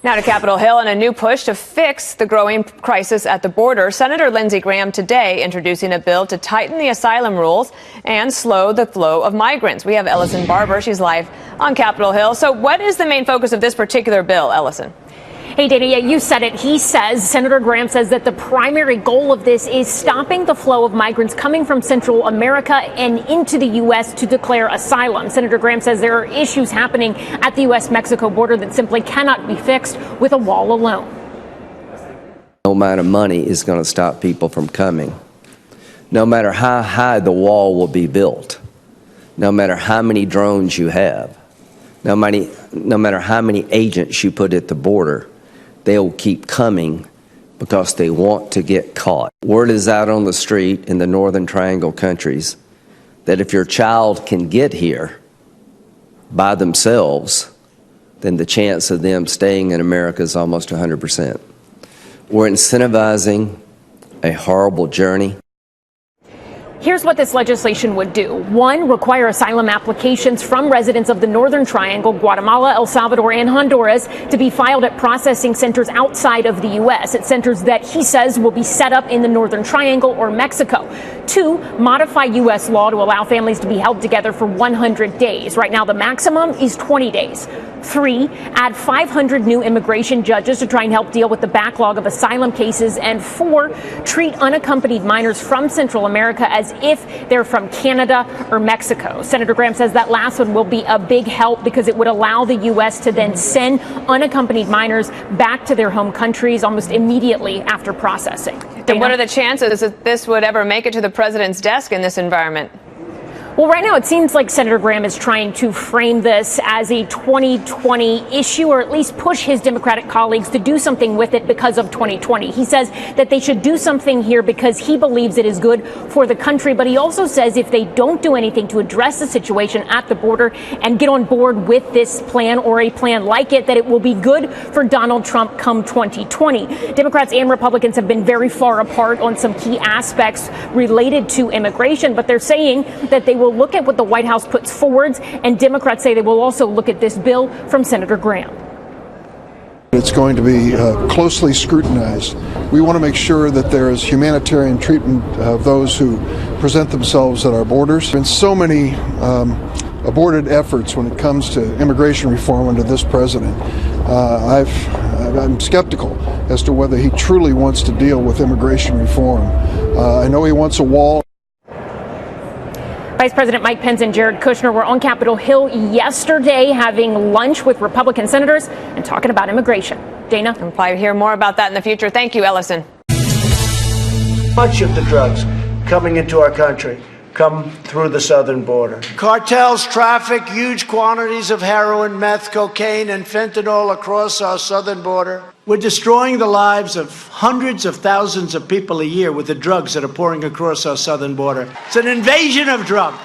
Now to Capitol Hill and a new push to fix the growing crisis at the border. Senator SEN.GRAHAM today introducing a bill to tighten the asylum rules and slow the flow of migrants. We have Ellison Barber. She's live on Capitol Hill. So what is the main focus of this particular bill, Ellison? Hey, Dana, yeah, you said it. He says, Senator Graham says that the primary goal of this is stopping the flow of migrants coming from Central America and into the U.S. to declare asylum. Senator Graham says there are issues happening at the U.S.-Mexico border that simply cannot be fixed with a wall alone. No amount of money is going to stop people from coming. No matter how high the wall will be built, no matter how many drones you have, no matter how many agents you put at the border, they'll keep coming because they want to get caught. Word is out on the street in the Northern Triangle countries that if your child can get here by themselves, then the chance of them staying in America is almost 100%. We're incentivizing a horrible journey. Here's what this legislation would do. One, require asylum applications from residents of the Northern Triangle, Guatemala, El Salvador, and Honduras to be filed at processing centers outside of the U.S. at centers that he says will be set up in the Northern Triangle or Mexico. Two, modify U.S. law to allow families to be held together for 100 days. Right now, the maximum is 20 days. Three, add 500 new immigration judges to try and help deal with the backlog of asylum cases. And four, treat unaccompanied minors from Central America as if they're from Canada or Mexico. Senator Graham says that last one will be a big help because it would allow the U.S. to then send unaccompanied minors back to their home countries almost immediately after processing. And what are the chances that this would ever make it to the president's desk in this environment? Well, right now it seems like Senator Graham is trying to frame this as a 2020 issue, or at least push his Democratic colleagues to do something with it because of 2020. He says that they should do something here because he believes it is good for the country. But he also says if they don't do anything to address the situation at the border and get on board with this plan or a plan like it, that it will be good for Donald Trump come 2020. Democrats and Republicans have been very far apart on some key aspects related to immigration, but they're saying that they will look at what the White House puts forward, and Democrats say they will also look at this bill from Senator Graham. It's going to be closely scrutinized. We want to make sure that there is humanitarian treatment of those who present themselves at our borders. There have been so many aborted efforts when it comes to immigration reform under this president. I'm skeptical as to whether he truly wants to deal with immigration reform. I know he wants a wall. Vice President Mike Pence and Jared Kushner were on Capitol Hill yesterday having lunch with Republican senators and talking about immigration. Dana? We'll probably hear more about that in the future. Thank you, Ellison. Much of the drugs coming into our country come through the southern border. Cartels traffic huge quantities of heroin, meth, cocaine, and fentanyl across our southern border. We're destroying the lives of hundreds of thousands of people a year with the drugs that are pouring across our southern border. It's an invasion of drugs.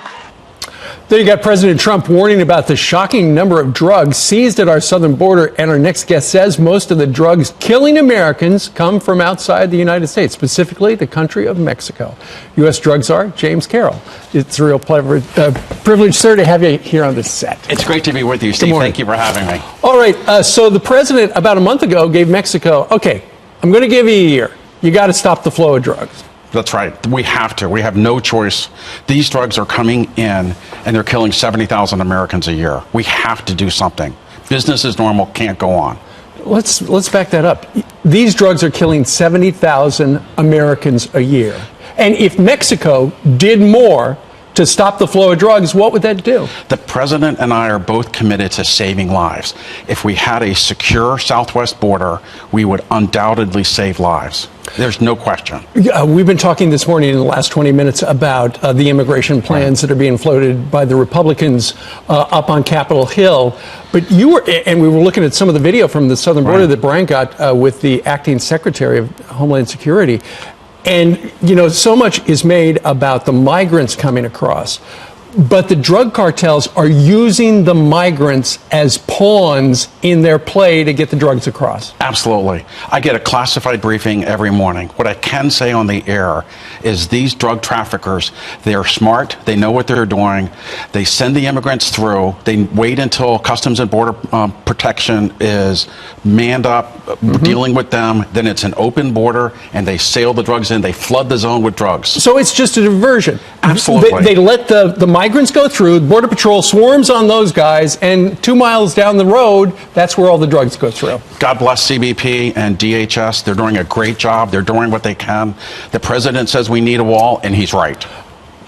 There you got President Trump warning about the shocking number of drugs seized at our southern border. And our next guest says most of the drugs killing Americans come from outside the United States, specifically the country of Mexico. U.S. drug czar James Carroll. It's a real privilege, sir, to have you here on this set. It's great to be with you, Steve. Thank you for having me. All right. So the president about a month ago gave Mexico, OK, I'm going to give you a year. You got to stop the flow of drugs. That's right. We have to. We have no choice. These drugs are coming in and they're killing 70,000 Americans a year. We have to do something. Business as normal can't go on. Let's back that up. These drugs are killing 70,000 Americans a year. And if Mexico did more to stop the flow of drugs, what would that do? The president and I are both committed to saving lives. If we had a secure southwest border, we would undoubtedly save lives. There's no question. We've been talking this morning in the last 20 minutes about the immigration plans that are being floated by the Republicans up on Capitol Hill. But we were looking at some of the video from the southern border that Brian got with the acting secretary of Homeland Security. And, you know, so much is made about the migrants coming across. But the drug cartels are using the migrants as pawns in their play to get the drugs across. Absolutely. I get a classified briefing every morning. What I can say on the air is these drug traffickers, they are smart. They know what they're doing. They send the immigrants through. They wait until Customs and Border Protection is manned up, dealing with them. Then it's an open border, and they sail the drugs in. They flood the zone with drugs. So it's just a diversion. Absolutely. They let the migrants go through. Border Patrol swarms on those guys, and 2 miles down the road, that's where all the drugs go through. God bless CBP and DHS. They're doing a great job. They're doing what they can. The president says we need a wall, and he's right.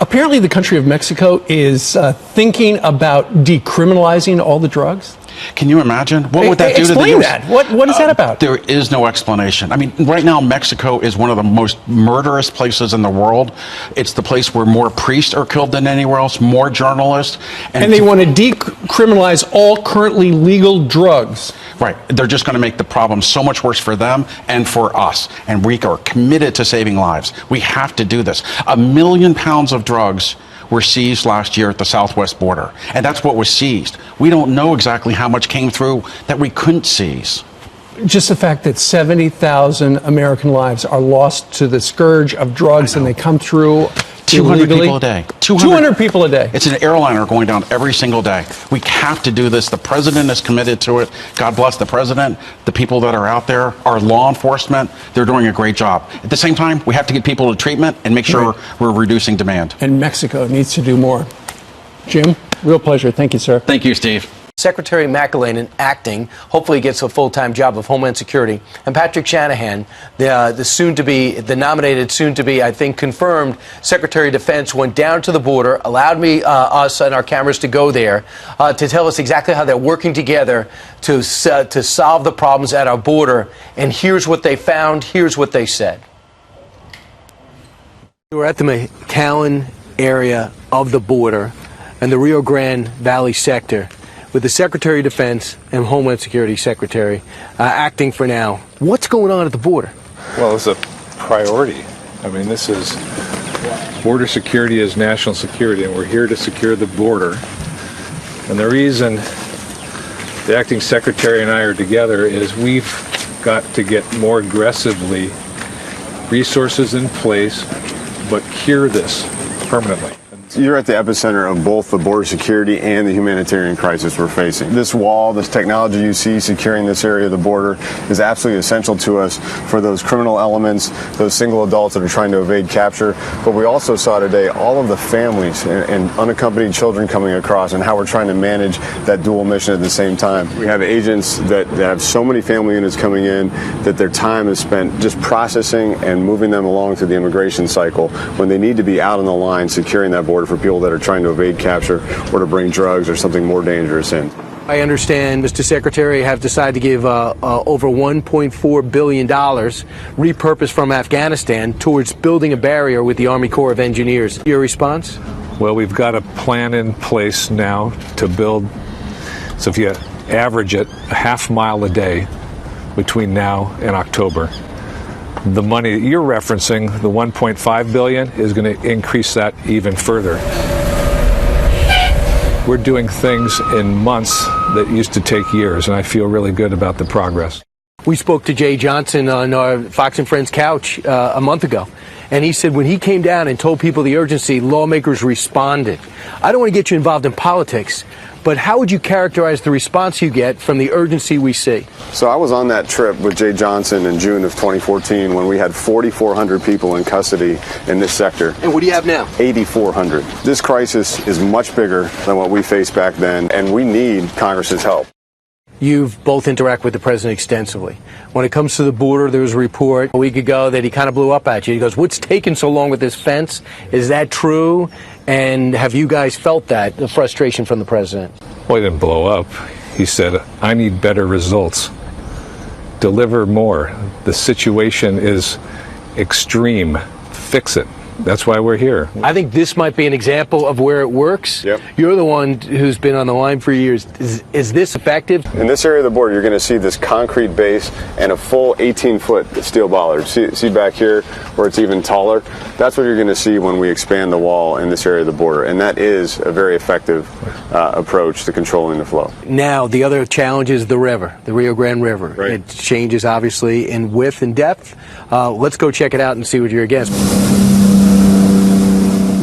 Apparently, the country of Mexico is thinking about decriminalizing all the drugs. Can you imagine? What would that do to the Explain youth? that. What is that about? There is no explanation. I mean, right now, Mexico is one of the most murderous places in the world. It's the place where more priests are killed than anywhere else, more journalists. And they want to decriminalize all currently legal drugs. Right. They're just going to make the problem so much worse for them and for us. And we are committed to saving lives. We have to do this. 1 million pounds of drugs were seized last year at the southwest border. And that's what was seized. We don't know exactly how much came through that we couldn't seize. Just the fact that 70,000 American lives are lost to the scourge of drugs and they come through 200 illegally. people a day. 200 people a day. It's an airliner going down every single day. We have to do this. The president is committed to it. God bless the president. The people that are out there, our law enforcement, they're doing a great job. At the same time, we have to get people to treatment and make sure we're reducing demand. And Mexico needs to do more. Jim, real pleasure. Thank you, sir. Thank you, Steve. Secretary McElwain acting, hopefully gets a full-time job of Homeland Security, and Patrick Shanahan, the nominated soon-to-be, I think, confirmed Secretary of Defense, went down to the border, allowed us and our cameras to go there to tell us exactly how they're working together to solve the problems at our border. And here's what they found. Here's what they said. We're at the McAllen area of the border and the Rio Grande Valley sector, with the Secretary of Defense and Homeland Security Secretary acting for now. What's going on at the border? Well, it's a priority. I mean, this is border security is national security, and we're here to secure the border. And the reason the acting secretary and I are together is we've got to get more aggressively resources in place, but cure this permanently. You're at the epicenter of both the border security and the humanitarian crisis we're facing. This wall, this technology you see securing this area of the border is absolutely essential to us for those criminal elements, those single adults that are trying to evade capture. But we also saw today all of the families and unaccompanied children coming across and how we're trying to manage that dual mission at the same time. We have agents that have so many family units coming in that their time is spent just processing and moving them along through the immigration cycle when they need to be out on the line securing that border for people that are trying to evade capture or to bring drugs or something more dangerous in. I understand, Mr. Secretary, have decided to give over $1.4 billion repurposed from Afghanistan towards building a barrier with the Army Corps of Engineers. Your response? Well, we've got a plan in place now to build, so if you average it, a half mile a day between now and October. The money that you're referencing, the $1.5 billion, is going to increase that even further. We're doing things in months that used to take years, and I feel really good about the progress. We spoke to Jay Johnson on our Fox and Friends couch a month ago, and he said when he came down and told people the urgency, lawmakers responded. I don't want to get you involved in politics, but how would you characterize the response you get from the urgency we see? So I was on that trip with Jay Johnson in June of 2014 when we had 4,400 people in custody in this sector. And what do you have now? 8,400. This crisis is much bigger than what we faced back then, and we need Congress's help. You've both interacted with the president extensively. When it comes to the border, there was a report a week ago that he kind of blew up at you. He goes, what's taking so long with this fence? Is that true? And have you guys felt that, the frustration from the president? Well, he didn't blow up. He said, I need better results. Deliver more. The situation is extreme. Fix it. That's why we're here. I think this might be an example of where it works. Yep. You're the one who's been on the line for years. Is this effective? In this area of the border, you're going to see this concrete base and a full 18-foot steel bollard. See back here where it's even taller? That's what you're going to see when we expand the wall in this area of the border. And that is a very effective approach to controlling the flow. Now, the other challenge is the river, the Rio Grande River. Right. It changes, obviously, in width and depth. Let's go check it out and see what you're against.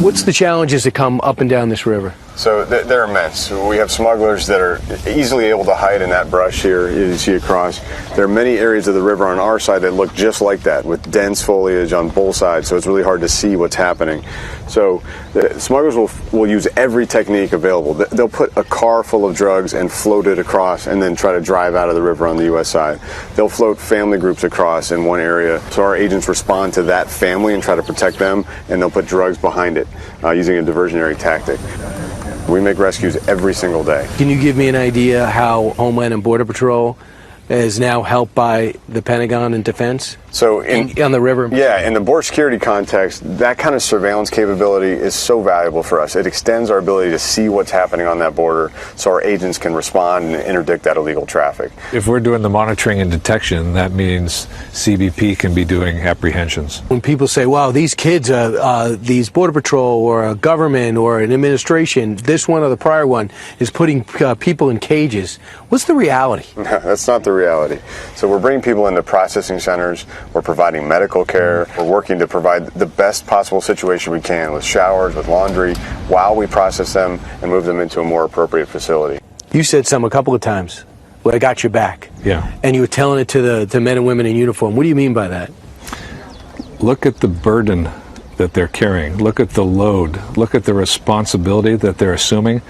What's the challenges that come up and down this river? So they're immense. We have smugglers that are easily able to hide in that brush here you see across. There are many areas of the river on our side that look just like that, with dense foliage on both sides, so it's really hard to see what's happening. So the smugglers will use every technique available. They'll put a car full of drugs and float it across and then try to drive out of the river on the U.S. side. They'll float family groups across in one area, so our agents respond to that family and try to protect them, and they'll put drugs behind it using a diversionary tactic. We make rescues every single day. Can you give me an idea how Homeland and Border Patrol is now helped by the Pentagon and Defense? So on the river? Yeah, in the border security context, that kind of surveillance capability is so valuable for us. It extends our ability to see what's happening on that border so our agents can respond and interdict that illegal traffic. If we're doing the monitoring and detection, that means CBP can be doing apprehensions. When people say, wow, these kids, these Border Patrol or a government or an administration, this one or the prior one, is putting people in cages, what's the reality? That's not the reality. So we're bringing people into processing centers. We're providing medical care. We're working to provide the best possible situation we can with showers, with laundry, while we process them and move them into a more appropriate facility. You said something a couple of times. Well, I got your back. Yeah. And you were telling it to the men and women in uniform. What do you mean by that? Look at the burden that they're carrying. Look at the load. Look at the responsibility that they're assuming.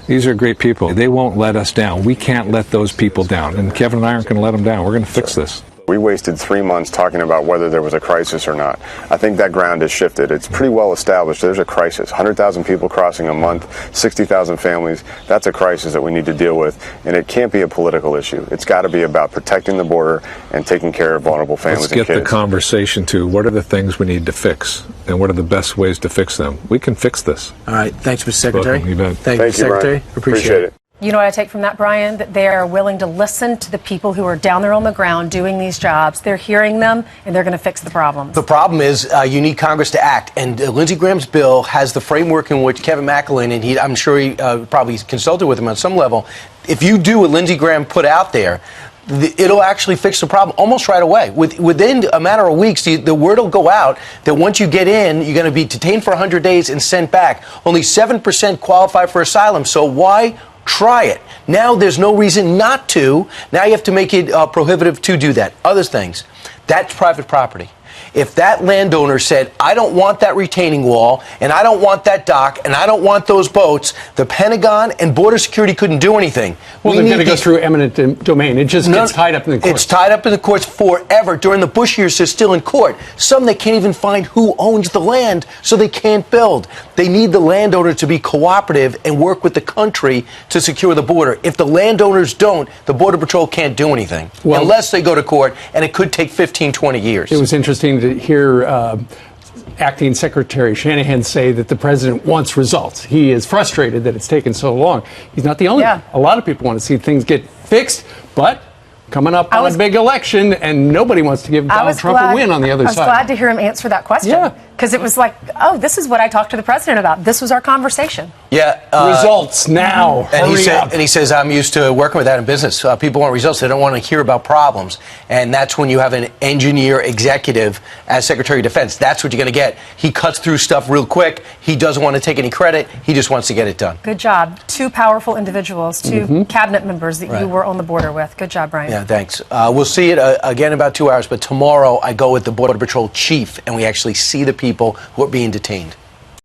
These are great people. They won't let us down. We can't let those people down. And Kevin and I aren't going to let them down. We're going to fix this. We wasted 3 months talking about whether there was a crisis or not. I think that ground has shifted. It's pretty well established. There's a crisis. 100,000 people crossing a month, 60,000 families. That's a crisis that we need to deal with. And it can't be a political issue. It's got to be about protecting the border and taking care of vulnerable families and kids. Let's get the conversation to what are the things we need to fix and what are the best ways to fix them. We can fix this. All right. Thanks, Mr. Secretary. Welcome. You bet. Thank you, Secretary. Brian. Appreciate it. You know what I take from that, Brian? That they are willing to listen to the people who are down there on the ground doing these jobs. They're hearing them, and they're going to fix the problems. The problem is you need Congress to act. And Lindsey Graham's bill has the framework in which Kevin McAleenan, and I'm sure he probably consulted with him on some level. If you do what Lindsey Graham put out there, it'll actually fix the problem almost right away. Within a matter of weeks, the word will go out that once you get in, you're going to be detained for 100 days and sent back. Only 7% qualify for asylum. So why try it? Now there's no reason not to. Now you have to make it prohibitive to do that. Other things, that's private property. If that landowner said, I don't want that retaining wall, and I don't want that dock, and I don't want those boats, the Pentagon and Border Security couldn't do anything. Well, they're going to go through eminent domain. It just gets tied up in the courts. It's tied up in the courts forever. During the Bush years, they're still in court. Some, they can't even find who owns the land, so they can't build. They need the landowner to be cooperative and work with the country to secure the border. If the landowners don't, the Border Patrol can't do anything unless they go to court, and it could take 15, 20 years. It was interesting to hear Acting Secretary Shanahan say that the president wants results. He is frustrated that it's taken so long. He's not the only one. A lot of people want to see things get fixed, but coming up on a big election, and nobody wants to give Donald Trump a win on the other side. I was glad to hear him answer that question. Yeah. Because it was like, oh, this is what I talked to the president about. This was our conversation. Yeah. Results now. And he says, I'm used to working with that in business. People want results. They don't want to hear about problems. And that's when you have an engineer executive as Secretary of Defense. That's what you're going to get. He cuts through stuff real quick. He doesn't want to take any credit. He just wants to get it done. Good job. Two powerful individuals, two cabinet members that you were on the border with. Good job, Brian. Yeah, thanks. We'll see it again in about 2 hours. But tomorrow I go with the Border Patrol chief, and we actually see the people who are being detained.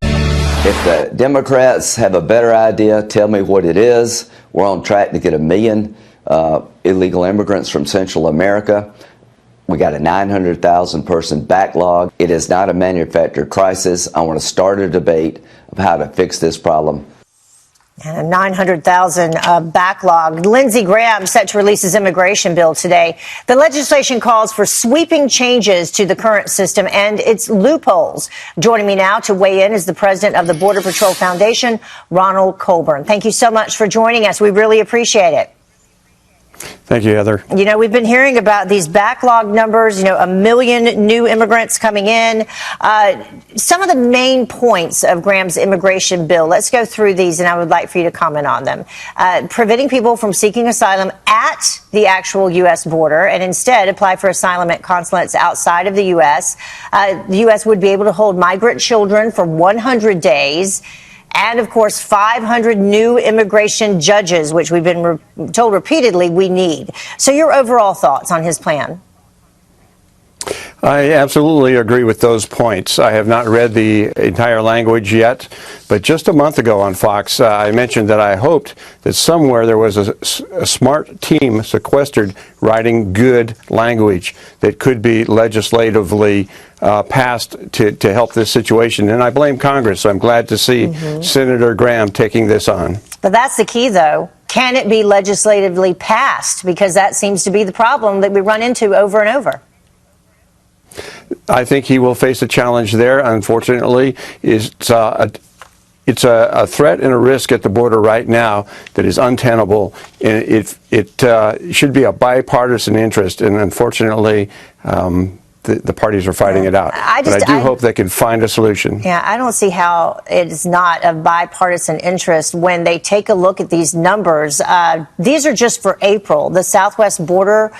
If the Democrats have a better idea, tell me what it is. We're on track to get 1 million illegal immigrants from Central America. We got a 900,000 person backlog. It is not a manufactured crisis. I want to start a debate of how to fix this problem. And a 900,000 backlog. Lindsey Graham set to release his immigration bill today. The legislation calls for sweeping changes to the current system and its loopholes. Joining me now to weigh in is the president of the Border Patrol Foundation, Ronald Colburn. Thank you so much for joining us. We really appreciate it. Thank you, Heather. You know, we've been hearing about these backlog numbers, 1 million new immigrants coming in. Some of the main points of Graham's immigration bill, let's go through these, and I would like for you to comment on them. Preventing people from seeking asylum at the actual U.S. border and instead apply for asylum at consulates outside of the U.S. The U.S. would be able to hold migrant children for 100 days. And, of course, 500 new immigration judges, which we've been told repeatedly we need. So your overall thoughts on his plan? I absolutely agree with those points. I have not read the entire language yet, but just a month ago on Fox, I mentioned that I hoped that somewhere there was a smart team sequestered writing good language that could be legislatively passed to help this situation. And I blame Congress. So I'm glad to see Senator Graham taking this on. But that's the key, though. Can it be legislatively passed? Because that seems to be the problem that we run into over and over. I think he will face a challenge there. Unfortunately, it's a threat and a risk at the border right now that is untenable. It should be a bipartisan interest, and unfortunately, the parties are fighting it out. But I do hope they can find a solution. Yeah, I don't see how it is not of bipartisan interest when they take a look at these numbers. These are just for April. The southwest border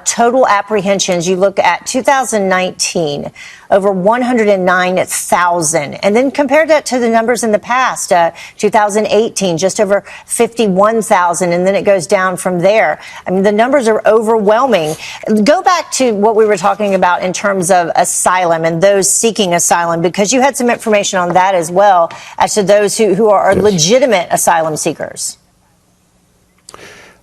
total apprehensions, you look at 2019, over 109,000. And then compare that to the numbers in the past, 2018, just over 51,000. And then it goes down from there. I mean, the numbers are overwhelming. Go back to what we were talking about in terms of asylum and those seeking asylum, because you had some information on that as well as to those who are legitimate asylum seekers.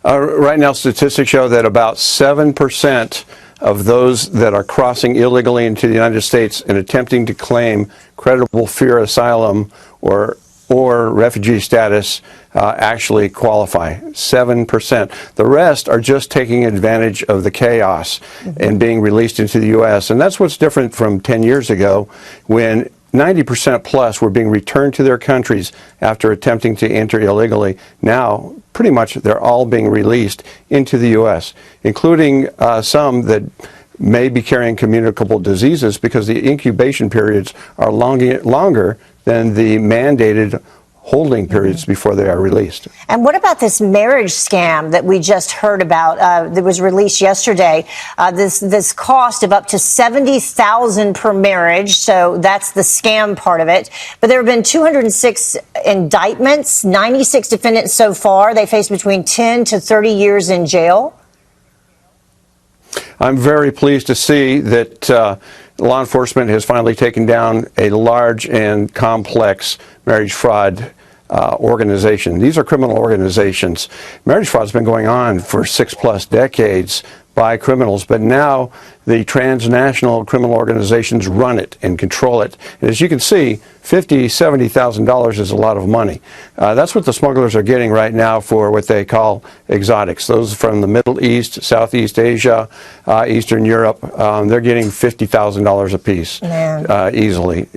Right now, statistics show that about 7% of those that are crossing illegally into the United States and attempting to claim credible fear asylum or refugee status actually qualify. 7%. The rest are just taking advantage of the chaos and being released into the U.S. And that's what's different from 10 years ago, when 90% plus were being returned to their countries after attempting to enter illegally. Now, pretty much they're all being released into the U.S., including some that may be carrying communicable diseases because the incubation periods are longer than the mandated holding periods before they are released. And what about this marriage scam that we just heard about that was released yesterday? This cost of up to $70,000 per marriage. So that's the scam part of it. But there have been 206 indictments, 96 defendants so far. They face between 10 to 30 years in jail. I'm very pleased to see that law enforcement has finally taken down a large and complex marriage fraud organization. These are criminal organizations. Marriage fraud has been going on for 6+ decades by criminals, but now the transnational criminal organizations run it and control it. And as you can see, $50,000, $70,000 is a lot of money. That's what the smugglers are getting right now for what they call exotics. Those from the Middle East, Southeast Asia, Eastern Europe, they're getting $50,000 a piece easily.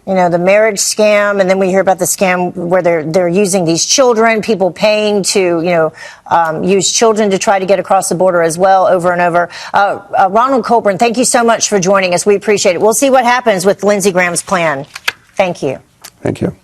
You know, the marriage scam, and then we hear about the scam where they're using these children, people paying to, use children to try to get across the border as well over and over. Ronald Colburn, thank you so much for joining us. We appreciate it. We'll see what happens with Lindsey Graham's plan. Thank you. Thank you.